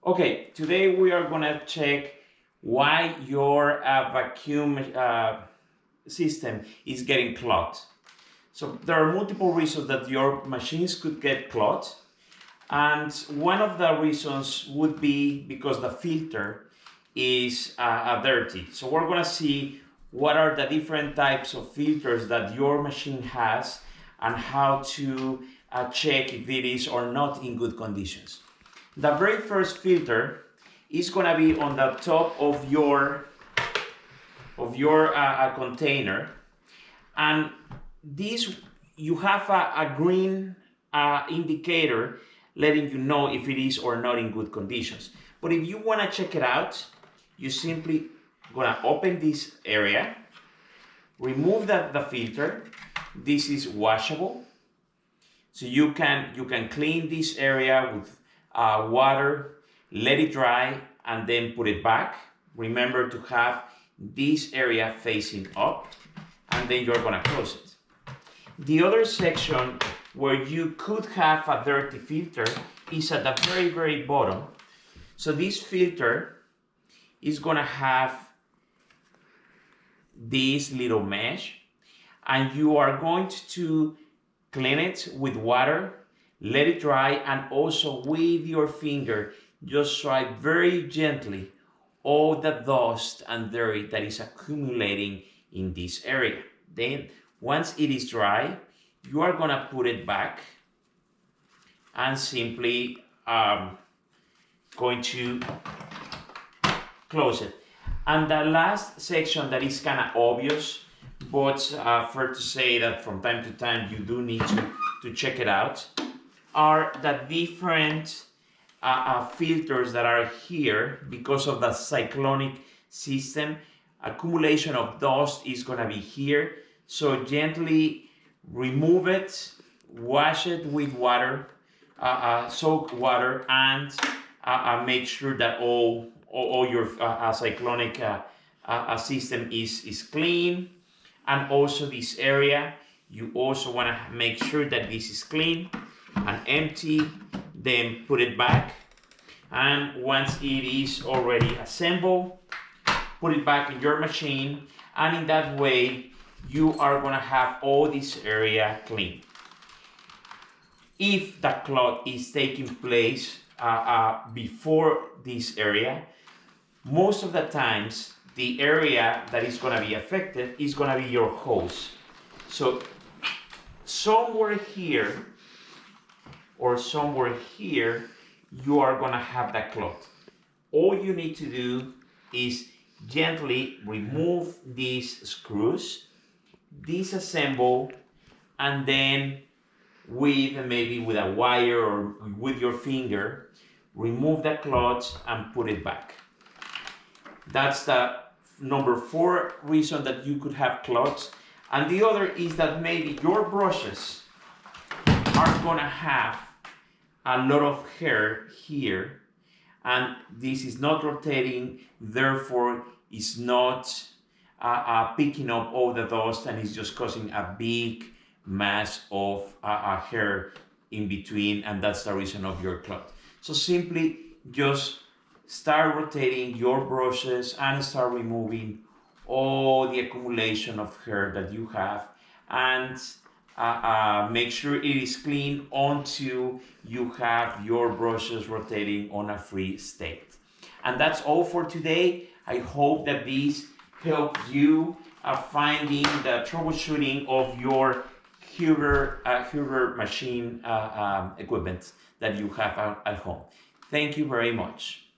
Okay, today we are gonna check why your vacuum system is getting clogged. So there are multiple reasons that your machines could get clogged, and one of the reasons would be because the filter is dirty. So we're gonna see what are the different types of filters that your machine has and how to check if it is or not in good conditions. The very first filter is gonna be on the top of your container, and this you have a green indicator letting you know if it is or not in good conditions. But if you want to check it out, you simply gonna open this area, remove the filter. This is washable, so you can clean this area with water, let it dry, and then put it back. Remember to have this area facing up, and then you're gonna close it. The other section where you could have a dirty filter is at the very bottom. So this filter is gonna have this little mesh, and you are going to clean it with water, let it dry, and also with your finger just swipe very gently all the dust and dirt that is accumulating in this area. Then once it is dry, you are gonna put it back and simply going to close it. And the last section that is kind of obvious, but fair to say that from time to time you do need to check it out, are the different filters that are here because of the cyclonic system. Accumulation of dust is gonna be here. So gently remove it, wash it with water, soak water, and make sure that all your cyclonic system is clean. And also this area, you also want to make sure that this is clean and empty. Then put it back, and once it is already assembled, put it back in your machine, and in that way you are going to have all this area clean. If the clog is taking place before this area, most of the times the area that is going to be affected is going to be your hose. So somewhere here or somewhere here, you are gonna have that clog. All you need to do is gently remove these screws, disassemble, and then maybe with a wire or with your finger, remove the clog and put it back. That's the number 4 reason that you could have clogs. And the other is that maybe your brushes are gonna have a lot of hair here, and this is not rotating, therefore it's not picking up all the dust, and it's just causing a big mass of hair in between, and that's the reason of your clog. So simply just start rotating your brushes and start removing all the accumulation of hair that you have, and make sure it is clean until you have your brushes rotating on a free state. And that's all for today. I hope that this helps you finding the troubleshooting of your Hoover machine equipment that you have at home. Thank you very much.